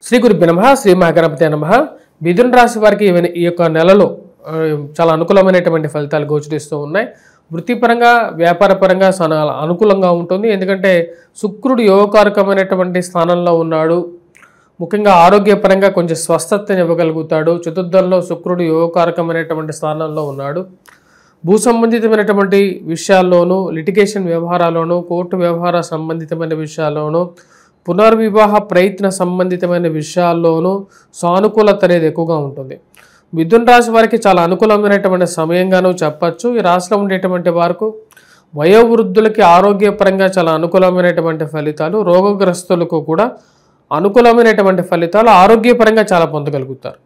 శ్రీ గురుభ్యో నమః. శ్రీ మహాగణపతే నమః. మిథున రాశి వారికి ఈ యొక్క నెలలో చాలా అనుకూలమైనటువంటి ఫలితాలు గోచరిస్తూ ఉన్నాయి. వృత్తిపరంగా వ్యాపారపరంగా చాలా అనుకూలంగా ఉంటుంది. ఎందుకంటే శుక్రుడు యోగకారకమైనటువంటి స్థానంలో ఉన్నాడు. ముఖ్యంగా ఆరోగ్యపరంగా కొంచెం స్వస్థతని ఇవ్వగలుగుతాడు. చతుర్థంలో శుక్రుడు యోగకారకమైనటువంటి స్థానంలో ఉన్నాడు. భూ సంబంధితమైనటువంటి విషయాల్లోనూ, లిటిగేషన్ వ్యవహారాల్లోనూ, కోర్టు వ్యవహార సంబంధితమైన విషయాల్లోనూ, పునర్వివాహ ప్రయత్న సంబంధితమైన విషయాల్లోనూ సానుకూలత అనేది ఎక్కువగా ఉంటుంది. మిథున రాశి వారికి చాలా అనుకూలమైనటువంటి సమయంగానూ చెప్పచ్చు. ఈ రాశిలో ఉండేటువంటి వారికి వయోవృద్ధులకి ఆరోగ్యపరంగా చాలా అనుకూలమైనటువంటి ఫలితాలు, రోగగ్రస్తులకు కూడా అనుకూలమైనటువంటి ఫలితాలు, ఆరోగ్యపరంగా చాలా పొందగలుగుతారు.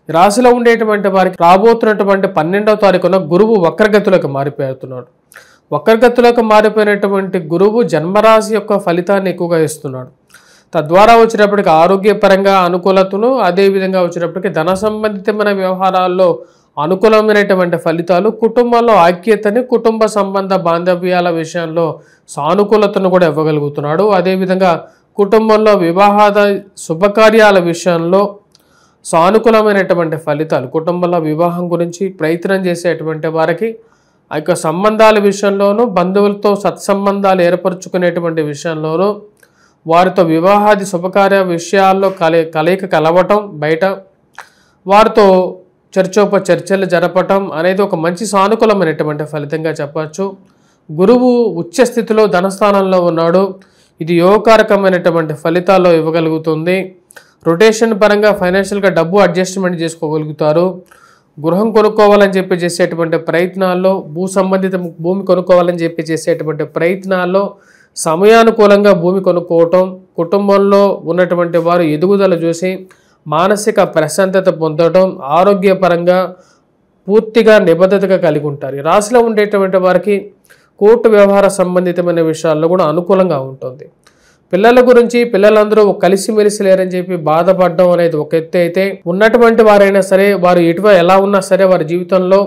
ఈ రాశిలో ఉండేటువంటి వారికి రాబోతున్నటువంటి 12వ తారీఖున గురువు వక్రగతిలోకి మారిపోతున్నాడు. వక్రగతిలోకి మారిపోయినటువంటి గురువు జన్మరాశి యొక్క ఫలితాన్ని ఎక్కువగా ఇస్తున్నాడు. తద్వారా వచ్చినప్పటికీ ఆరోగ్యపరంగా అనుకూలతను, అదేవిధంగా వచ్చినప్పటికీ ధన సంబంధితమైన వ్యవహారాల్లో అనుకూలమైనటువంటి ఫలితాలు, కుటుంబంలో ఐక్యతని, కుటుంబ సంబంధ బాంధవ్యాల విషయంలో సానుకూలతను కూడా ఇవ్వగలుగుతున్నాడు. అదేవిధంగా కుటుంబంలో వివాహాద శుభకార్యాల విషయంలో సానుకూలమైనటువంటి ఫలితాలు, కుటుంబంలో వివాహం గురించి ప్రయత్నం చేసేటువంటి వారికి ఆ యొక్క సంబంధాల విషయంలోనూ, బంధువులతో సత్సంబంధాలు ఏర్పరచుకునేటువంటి విషయంలోనూ, వారితో వివాహాది శుభకార్య విషయాల్లో కలయిక కలవటం, బయట వారితో చర్చలు జరపటం అనేది ఒక మంచి సానుకూలమైనటువంటి ఫలితంగా చెప్పచ్చు. గురువు ఉచ్చ స్థితిలో ధనస్థానంలో ఉన్నాడు. ఇది యోగకారకమైనటువంటి ఫలితాల్లో ఇవ్వగలుగుతుంది. రొటేషన్ పరంగా ఫైనాన్షియల్గా డబ్బు అడ్జస్ట్మెంట్ చేసుకోగలుగుతారు. గృహం కొనుక్కోవాలని చెప్పి చేసేటువంటి ప్రయత్నాల్లో, భూమి కొనుక్కోవాలని చెప్పి చేసేటువంటి ప్రయత్నాల్లో సమయానుకూలంగా భూమి కొనుక్కోవటం, కుటుంబంలో ఉన్నటువంటి వారు ఎదుగుదల చూసి మానసిక ప్రశాంతత పొందడం, ఆరోగ్యపరంగా పూర్తిగా నిబద్ధతగా కలిగి ఉంటారు. ఈ రాశిలో ఉండేటువంటి వారికి కోర్టు వ్యవహార సంబంధితమైన విషయాల్లో కూడా అనుకూలంగా ఉంటుంది. పిల్లల గురించి పిల్లలందరూ కలిసిమెలిసి లేరని చెప్పి బాధపడడం అనేది ఒక ఎత్తు అయితే, ఉన్నటువంటి వారైనా సరే వారు ఎలా ఉన్నా సరే వారి జీవితంలో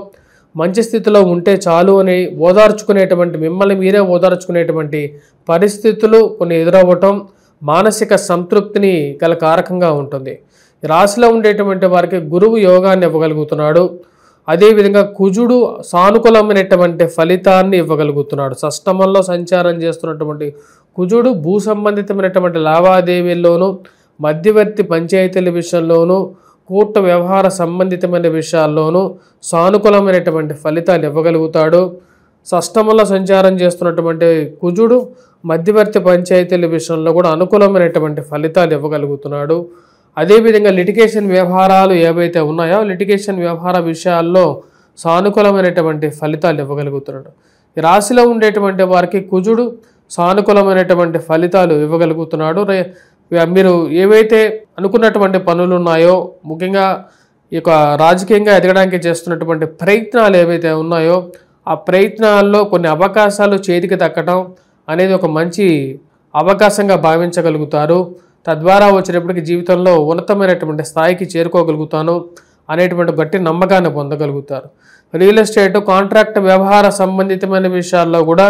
మంచి స్థితిలో ఉంటే చాలు అని ఓదార్చుకునేటువంటి, మిమ్మల్ని మీరే ఓదార్చుకునేటువంటి పరిస్థితులు కొన్ని ఎదురవ్వటం మానసిక సంతృప్తిని గల కారకంగా ఉంటుంది. ఈ రాశిలో ఉండేటువంటి వారికి గురువు యోగాన్ని ఇవ్వగలుగుతున్నాడు. అదేవిధంగా కుజుడు సానుకూలమైనటువంటి ఫలితాన్ని ఇవ్వగలుగుతున్నాడు. షష్టమంలో సంచారం చేస్తున్నటువంటి కుజుడు భూ సంబంధితమైనటువంటి లావాదేవీల్లోనూ, మధ్యవర్తి పంచాయతీల విషయంలోనూ, కోర్టు వ్యవహార సంబంధితమైన విషయాల్లోనూ సానుకూలమైనటువంటి ఫలితాలు ఇవ్వగలుగుతాడు. షష్టమంలో సంచారం చేస్తున్నటువంటి కుజుడు మధ్యవర్తి పంచాయతీల విషయంలో కూడా అనుకూలమైనటువంటి ఫలితాలు ఇవ్వగలుగుతున్నాడు. అదేవిధంగా లిటిగేషన్ వ్యవహారాలు ఏవైతే ఉన్నాయో లిటిగేషన్ వ్యవహార విషయాల్లో సానుకూలమైనటువంటి ఫలితాలు ఇవ్వగలుగుతున్నాడు. ఈ రాశిలో ఉండేటువంటి వారికి కుజుడు సానుకూలమైనటువంటి ఫలితాలు ఇవ్వగలుగుతున్నాడు. మీరు ఏవైతే అనుకున్నటువంటి పనులు ఉన్నాయో, ముఖ్యంగా ఈ యొక్క రాజకీయంగా ఎదగడానికి చేస్తున్నటువంటి ప్రయత్నాలు ఏవైతే ఉన్నాయో ఆ ప్రయత్నాల్లో కొన్ని అవకాశాలు చేతికి దక్కడం అనేది ఒక మంచి అవకాశంగా భావించగలుగుతారు. తద్వారా వచ్చినప్పటికీ జీవితంలో ఉన్నతమైనటువంటి స్థాయికి చేరుకోగలుగుతాను అనేటువంటి గట్టి నమ్మకాన్ని పొందగలుగుతారు. రియల్ ఎస్టేట్, కాంట్రాక్ట్ వ్యవహార సంబంధితమైన విషయాల్లో కూడా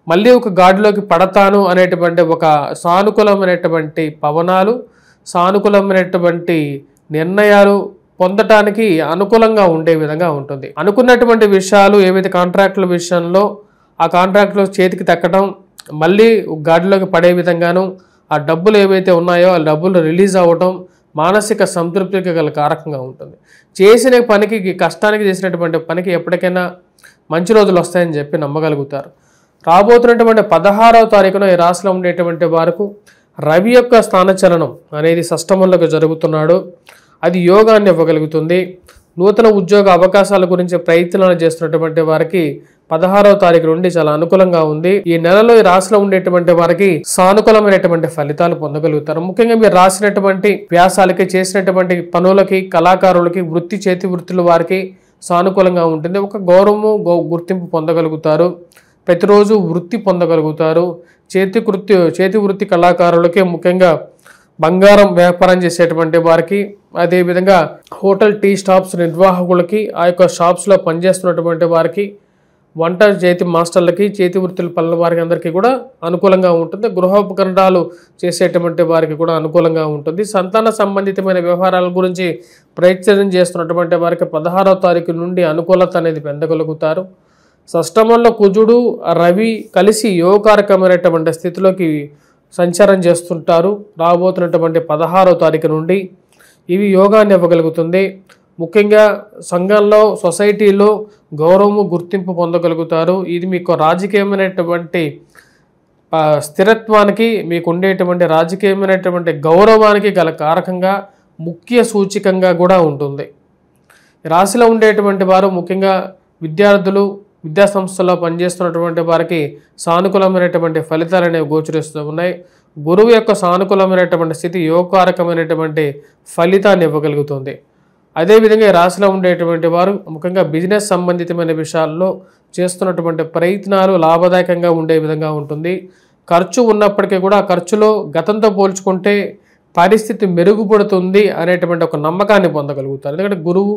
మళ్ళీ ఒక గాడిలోకి పడతాను అనేటువంటి ఒక సానుకూలమైనటువంటి పవనాలు, సానుకూలమైనటువంటి నిర్ణయాలు పొందటానికి అనుకూలంగా ఉండే విధంగా ఉంటుంది. అనుకున్నటువంటి విషయాలు ఏవైతే కాంట్రాక్టుల విషయంలో ఆ కాంట్రాక్టులు చేతికి తక్కడం, మళ్ళీ గాడిలోకి పడే విధంగాను, ఆ డబ్బులు ఏవైతే ఉన్నాయో ఆ డబ్బులు రిలీజ్ అవ్వటం మానసిక సంతృప్తికి గల కారకంగా ఉంటుంది. చేసిన పనికి, కష్టానికి చేసినటువంటి పనికి ఎప్పటికైనా మంచి రోజులు వస్తాయని చెప్పి నమ్మగలుగుతారు. రాబోతున్నటువంటి 16వ తారీఖున ఈ రాశిలో ఉండేటువంటి వారికి రవి యొక్క స్థానచలనం అనేది షష్టమంలోకి జరుగుతున్నాడు. అది యోగాన్ని ఇవ్వగలుగుతుంది. నూతన ఉద్యోగ అవకాశాల గురించి ప్రయత్నాలు చేస్తున్నటువంటి వారికి 16వ తారీఖు నుండి చాలా అనుకూలంగా ఉంది. ఈ నెలలో ఈ రాశిలో ఉండేటువంటి వారికి సానుకూలమైనటువంటి ఫలితాలు పొందగలుగుతారు. ముఖ్యంగా మీరు రాసినటువంటి వ్యాసాలకి, చేసినటువంటి పనులకి, కళాకారులకి, చేతి వృత్తుల వారికి సానుకూలంగా ఉంటుంది. ఒక గౌరవము, గుర్తింపు పొందగలుగుతారు. ప్రతిరోజు వృత్తి పొందగలుగుతారు. చేతి వృత్తి కళాకారులకి, ముఖ్యంగా బంగారం వ్యాపారం చేసేటువంటి వారికి, అదేవిధంగా హోటల్, టీ స్టాప్స్ నిర్వాహకులకి, ఆ యొక్క షాప్స్లో పనిచేస్తున్నటువంటి వారికి వంట చేతి మాస్టర్లకి, చేతి వృత్తుల పనుల వారికి అందరికీ కూడా అనుకూలంగా ఉంటుంది. గృహోపకరణాలు చేసేటువంటి వారికి కూడా అనుకూలంగా ఉంటుంది. సంతాన సంబంధితమైన వ్యవహారాల గురించి ప్రయత్నం చేస్తున్నటువంటి వారికి 16వ తారీఖు నుండి అనుకూలత అనేది పొందగలుగుతారు. షష్టమంలో కుజుడు, రవి కలిసి యోగకారకమైనటువంటి స్థితిలోకి సంచారం చేస్తుంటారు. రాబోతున్నటువంటి 16వ తారీఖు నుండి ఇవి యోగాన్ని ఇవ్వగలుగుతుంది. ముఖ్యంగా సంఘంలో, సొసైటీలో గౌరవము, గుర్తింపు పొందగలుగుతారు. ఇది మీకు రాజకీయమైనటువంటి స్థిరత్వానికి, మీకు ఉండేటువంటి రాజకీయమైనటువంటి గౌరవానికి గల కారకంగా, ముఖ్య సూచికంగా కూడా ఉంటుంది. రాశిలో ఉండేటువంటి వారు ముఖ్యంగా విద్యార్థులు, విద్యాసంస్థలో పనిచేస్తున్నటువంటి వారికి సానుకూలమైనటువంటి ఫలితాలు అనేవి గోచరిస్తూ ఉన్నాయి. గురువు యొక్క సానుకూలమైనటువంటి స్థితి యోగకారకమైనటువంటి ఫలితాన్ని ఇవ్వగలుగుతుంది. అదేవిధంగా ఈ రాశిలో ఉండేటువంటి వారు ముఖ్యంగా బిజినెస్ సంబంధితమైన విషయాల్లో చేస్తున్నటువంటి ప్రయత్నాలు లాభదాయకంగా ఉండే విధంగా ఉంటుంది. ఖర్చు ఉన్నప్పటికీ కూడా ఖర్చులో గతంతో పోల్చుకుంటే పరిస్థితి మెరుగుపడుతుంది అనేటువంటి ఒక నమ్మకాన్ని పొందగలుగుతారు. ఎందుకంటే గురువు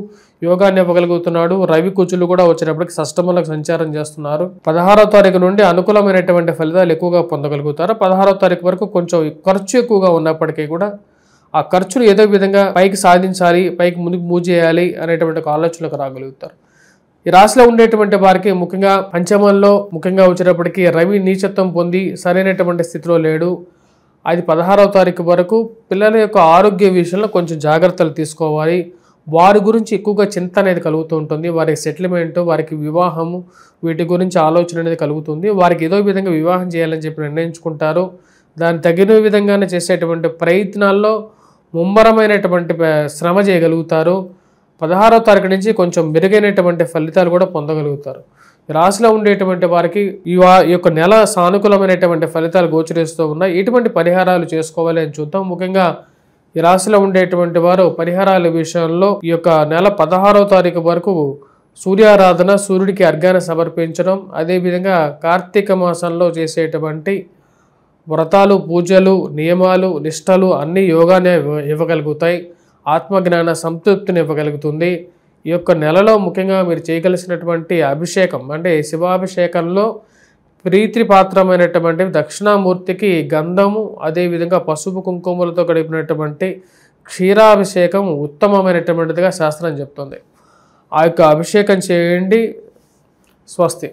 యోగాన్ని ఇవ్వగలుగుతున్నాడు. రవి కుజులు కూడా వచ్చినప్పటికీ షష్టమంలోకి సంచారం చేస్తున్నారు. 16వ తారీఖు నుండి అనుకూలమైనటువంటి ఫలితాలు ఎక్కువగా పొందగలుగుతారు. 16వ తారీఖు వరకు కొంచెం ఖర్చు ఎక్కువగా ఉన్నప్పటికీ కూడా ఆ ఖర్చును ఏదో విధంగా పైకి సాధించాలి, పైకి ముందుకు మూవ్ చేయాలి అనేటువంటి ఒక ఆలోచనలకు రాగలుగుతారు. ఈ రాశిలో ఉండేటువంటి వారికి ముఖ్యంగా పంచమంలో ముఖ్యంగా వచ్చేటప్పటికి రవి నీచత్వం పొంది సరైనటువంటి స్థితిలో లేడు. అది 16వ తారీఖు వరకు పిల్లల యొక్క ఆరోగ్య విషయంలో కొంచెం జాగ్రత్తలు తీసుకోవాలి. వారి గురించి ఎక్కువగా చింత అనేది కలుగుతూ ఉంటుంది. వారికి సెటిల్మెంట్, వారికి వివాహము, వీటి గురించి ఆలోచన అనేది కలుగుతుంది. వారికి ఏదో విధంగా వివాహం చేయాలని చెప్పి నిర్ణయించుకుంటారు. దాని తగిన విధంగానే చేసేటువంటి ప్రయత్నాల్లో ముమ్మరమైనటువంటి శ్రమ చేయగలుగుతారు. 16వ తారీఖు నుంచి కొంచెం మెరుగైనటువంటి ఫలితాలు కూడా పొందగలుగుతారు. రాశిలో ఉండేటువంటి వారికి ఈ యొక్క నెల సానుకూలమైనటువంటి ఫలితాలు గోచరిస్తూ ఉన్నాయి. ఎటువంటి పరిహారాలు చేసుకోవాలి అని చూద్దాం. ముఖ్యంగా ఈ రాశిలో ఉండేటువంటి వారు పరిహారాల విషయంలో ఈ యొక్క నెల 16వ తారీఖు వరకు సూర్యారాధన, సూర్యుడికి అర్ఘ్యాన్ని సమర్పించడం, అదేవిధంగా కార్తీక మాసంలో చేసేటువంటి వ్రతాలు, పూజలు, నియమాలు, నిష్టలు అన్నీ యోగానే ఇవ్వగలుగుతాయి. ఆత్మజ్ఞాన సంతృప్తిని ఇవ్వగలుగుతుంది. ఈ యొక్క నెలలో ముఖ్యంగా మీరు చేయగలిసినటువంటి అభిషేకం అంటే శివాభిషేకంలో ప్రీతిపాత్రమైనటువంటి దక్షిణామూర్తికి గంధము, అదేవిధంగా పసుపు కుంకుమలతో గడిపినటువంటి క్షీరాభిషేకం ఉత్తమమైనటువంటిదిగా శాస్త్రం చెప్తుంది. ఆ యొక్క అభిషేకం చేయండి. స్వస్తి.